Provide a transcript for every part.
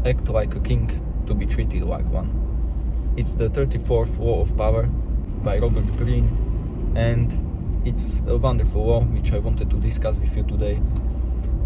act like a king to be treated like one. It's the 34th law of power by Robert Greene, and it's a wonderful law which I wanted to discuss with you today.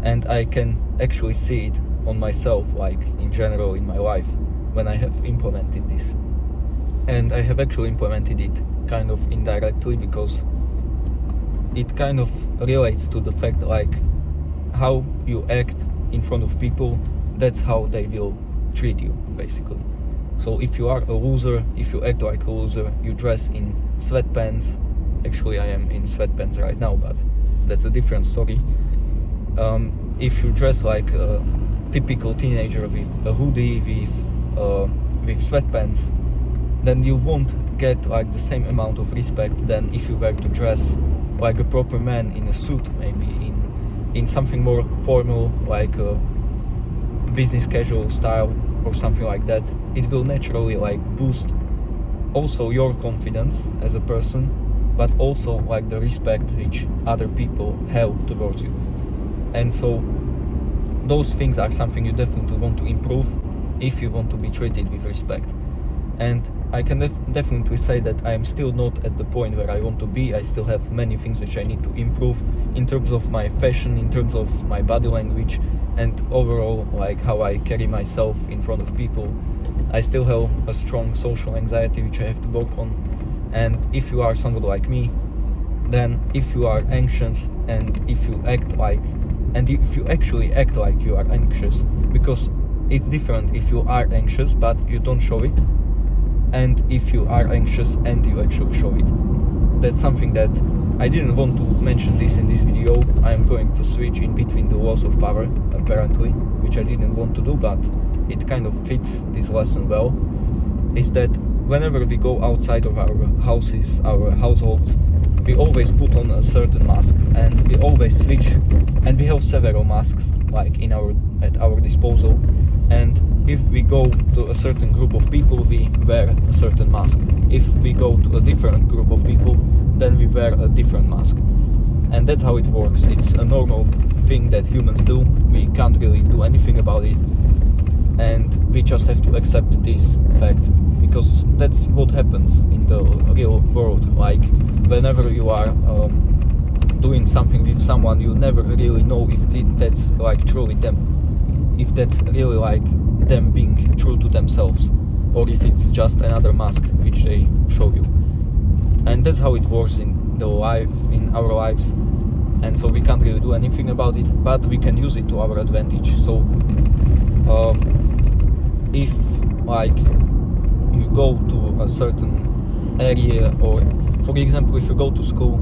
And I can actually see it on myself, like in general in my life, when I have implemented this. And I have actually implemented it kind of indirectly, because it kind of relates to the fact like how you act in front of people, that's how they will treat you, basically. So if you are a loser, if you act like a loser, you dress in sweatpants. Actually, I am in sweatpants right now, but that's a different story. If you dress like a typical teenager with a hoodie, with sweatpants, then you won't get like the same amount of respect than if you were to dress like a proper man in a suit, maybe in something more formal, like a business casual style or something like that. It will naturally like boost also your confidence as a person, but also like the respect which other people have towards you. And so those things are something you definitely want to improve if you want to be treated with respect. And I can definitely say that I am still not at the point where I want to be. I still have many things which I need to improve in terms of my fashion, in terms of my body language, and overall like how I carry myself in front of people. I still have a strong social anxiety which I have to work on. And if you are somebody like me, then if you are anxious and if you actually act like you are anxious, because it's different if you are anxious but you don't show it, and if you are anxious and you actually show it. That's something that I didn't want to mention this in this video. I am going to switch in between the laws of power, apparently, which I didn't want to do, but it kind of fits this lesson well, is that whenever we go outside of our houses, our households, we always put on a certain mask, and we always switch, and we have several masks like at our disposal. And if we go to a certain group of people, we wear a certain mask. If we go to a different group of people, then we wear a different mask. And that's how it works. It's a normal thing that humans do. We can't really do anything about it, and we just have to accept this fact, because that's what happens in the real world. Like whenever you are doing something with someone, you never really know if that's like truly them, if that's really like them being true to themselves, or if it's just another mask which they show you. And that's how it works in our lives. And so we can't really do anything about it, but we can use it to our advantage. So if like you go to a certain area, or for example if you go to school,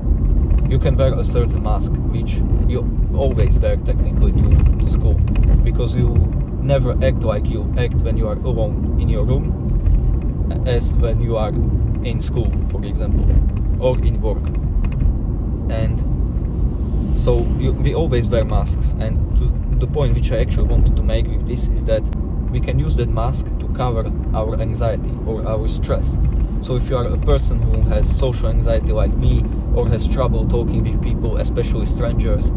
you can wear a certain mask which you always wear technically to school, because you never act like you act when you are alone in your room as when you are in school, for example, or in work. And so we always wear masks. And the point which I actually wanted to make with this is that we can use that mask to cover our anxiety or our stress. So if you are a person who has social anxiety like me, or has trouble talking with people, especially strangers,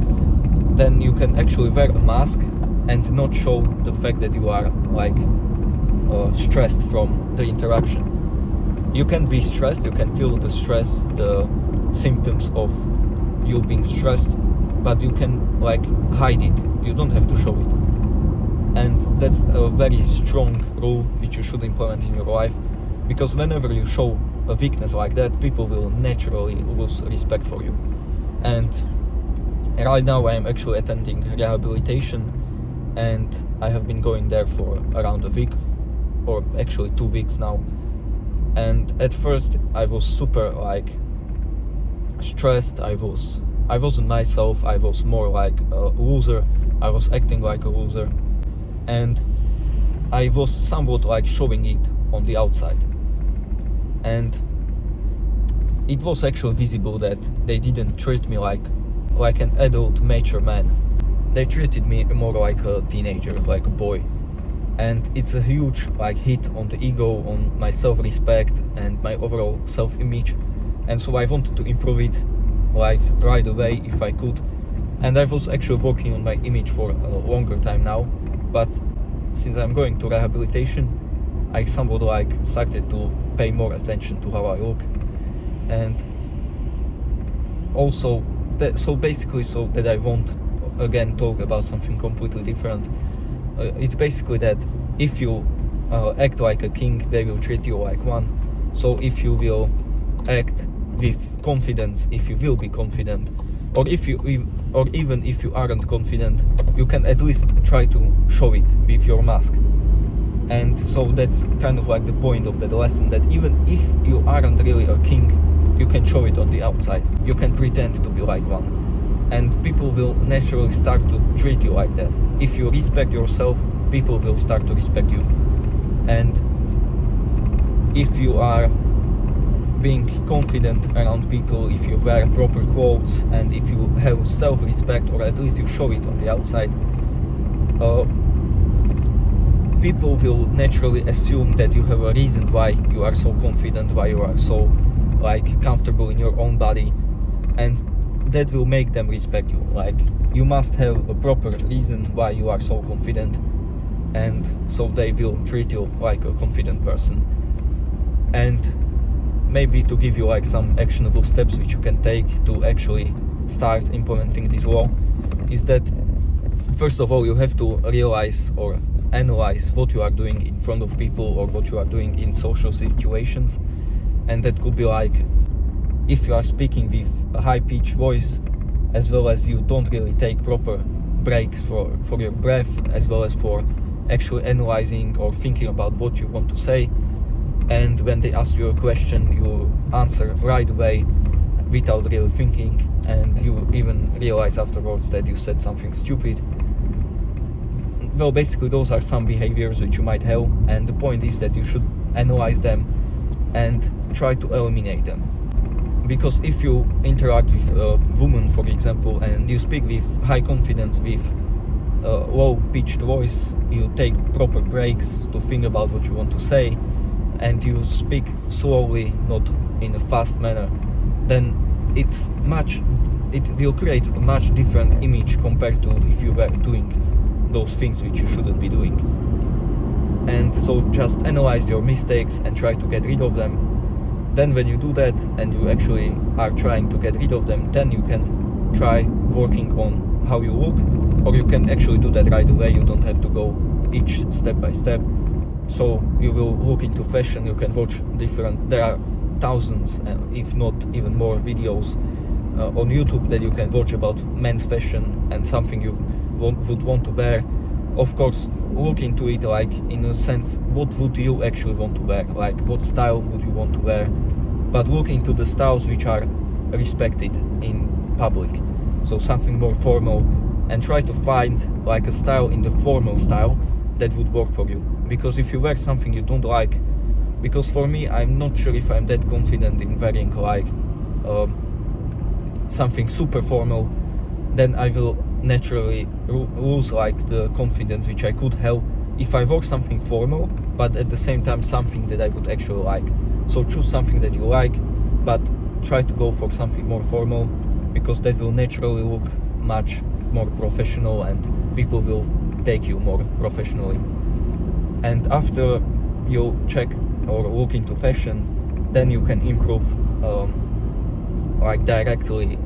then you can actually wear a mask and not show the fact that you are like stressed from the interaction. You can be stressed, you can feel the stress, the symptoms of you being stressed, but you can like hide it. You don't have to show it. And that's a very strong rule which you should implement in your life, because whenever you show a weakness like that, people will naturally lose respect for you. And right now I am actually attending rehabilitation, and I have been going there for around a week, or actually 2 weeks now. And at first I was super like stressed. I wasn't myself. I was more like a loser. I was acting like a loser, and I was somewhat like showing it on the outside. And it was actually visible that they didn't treat me like an adult mature man. They treated me more like a teenager, like a boy. And it's a huge like hit on the ego, on my self-respect and my overall self-image. And so I wanted to improve it like right away if I could. And I was actually working on my image for a longer time now, but since I'm going to rehabilitation, I somewhat like started to pay more attention to how I look. And also so that I won't again talk about something completely different, it's basically that if you act like a king, they will treat you like one. So if you will act with confidence, if you will be confident, or even if you aren't confident, you can at least try to show it with your mask. And so that's kind of like the point of that lesson, that even if you aren't really a king, you can show it on the outside. You can pretend to be like one, and people will naturally start to treat you like that. If you respect yourself, people will start to respect you. And if you are being confident around people, if you wear proper clothes, and if you have self-respect, or at least you show it on the outside, people will naturally assume that you have a reason why you are so confident, why you are so like comfortable in your own body, and that will make them respect you. Like, you must have a proper reason why you are so confident, and so they will treat you like a confident person. And maybe to give you like some actionable steps which you can take to actually start implementing this law, is that first of all you have to realize or analyze what you are doing in front of people, or what you are doing in social situations. And that could be like, if you are speaking with a high-pitched voice, as well as you don't really take proper breaks for your breath, as well as for actually analyzing or thinking about what you want to say. And when they ask you a question, you answer right away without really thinking, and you even realize afterwards that you said something stupid. Well, basically those are some behaviors which you might have, and the point is that you should analyze them and try to eliminate them. Because if you interact with a woman, for example, and you speak with high confidence, with a low-pitched voice, you take proper breaks to think about what you want to say, and you speak slowly, not in a fast manner, then it will create a much different image compared to if you were doing those things which you shouldn't be doing. And so just analyze your mistakes and try to get rid of them. Then when you do that and you actually are trying to get rid of them, then you can try working on how you look, or you can actually do that right away. You don't have to go each step by step. So you will look into fashion, you can watch there are thousands, if not even more, videos on YouTube that you can watch about men's fashion and something you would want to wear. Of course, look into it like in a sense, what would you actually want to wear, like what style would you want to wear, but look into the styles which are respected in public, so something more formal, and try to find like a style in the formal style that would work for you. Because if you wear something you don't like, because for me, I'm not sure if I'm that confident in wearing like something super formal, then I will naturally lose like the confidence which I could have if I wore something formal, but at the same time something that I would actually like. So choose something that you like, but try to go for something more formal, because that will naturally look much more professional and people will take you more professionally. And after you check or look into fashion, then you can improve like directly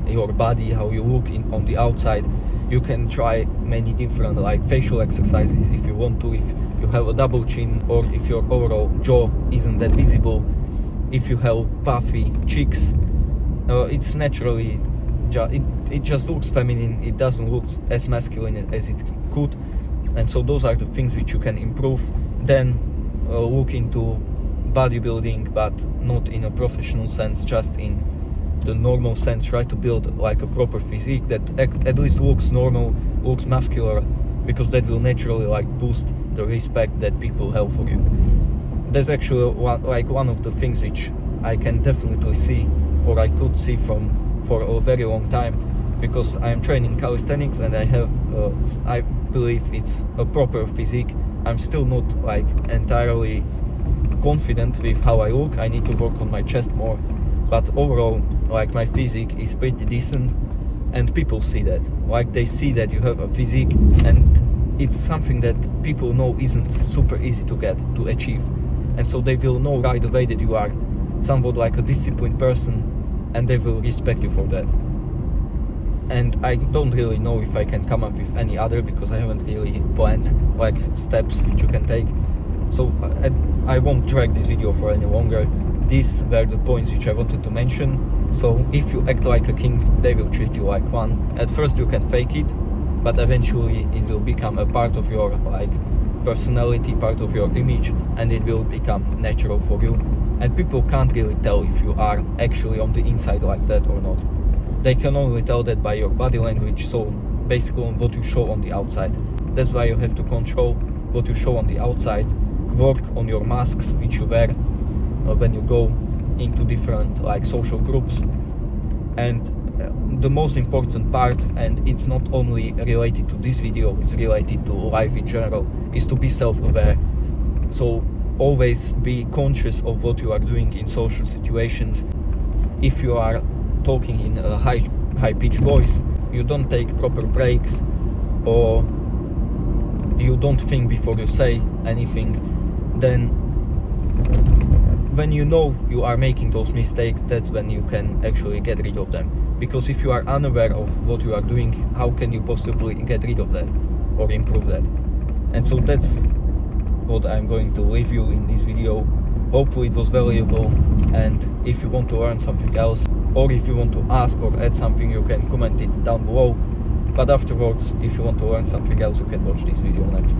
your body, how you look on the outside. You can try many different like facial exercises if you want to, if you have a double chin, or if your overall jaw isn't that visible, if you have puffy cheeks. It's naturally it just looks feminine, it doesn't look as masculine as it could. And so those are the things which you can improve. Then look into bodybuilding, but not in a professional sense, just in the normal sense. Try to build like a proper physique that at least looks normal, looks muscular, because that will naturally like boost the respect that people have for you. That's actually one of the things which I can definitely see, or I could see for a very long time, because I am training calisthenics and I have I believe it's a proper physique. I'm still not like entirely confident with how I look. I need to work on my chest more, but overall like my physique is pretty decent, and people see that. Like they see that you have a physique, and it's something that people know isn't super easy to achieve, and so they will know right away that you are somewhat like a disciplined person, and they will respect you for that. And I don't really know if I can come up with any other, because I haven't really planned like steps which you can take. So I won't drag this video for any longer. These were the points which I wanted to mention. So if you act like a king, they will treat you like one. At first you can fake it, but eventually it will become a part of your like personality, part of your image, and it will become natural for you. And people can't really tell if you are actually on the inside like that or not. They can only tell that by your body language, so basically on what you show on the outside. That's why you have to control what you show on the outside, work on your masks which you wear when you go into different like social groups. And the most important part, and it's not only related to this video, it's related to life in general, is to be self-aware. So always be conscious of what you are doing in social situations. If you are talking in a high-pitched voice, you don't take proper breaks, or you don't think before you say anything, then when you know you are making those mistakes, that's when you can actually get rid of them. Because if you are unaware of what you are doing, how can you possibly get rid of that or improve that? And so that's what I'm going to leave you in this video. Hopefully it was valuable, and if you want to learn something else, or if you want to ask or add something, you can comment it down below. But afterwards, if you want to learn something else, you can watch this video next.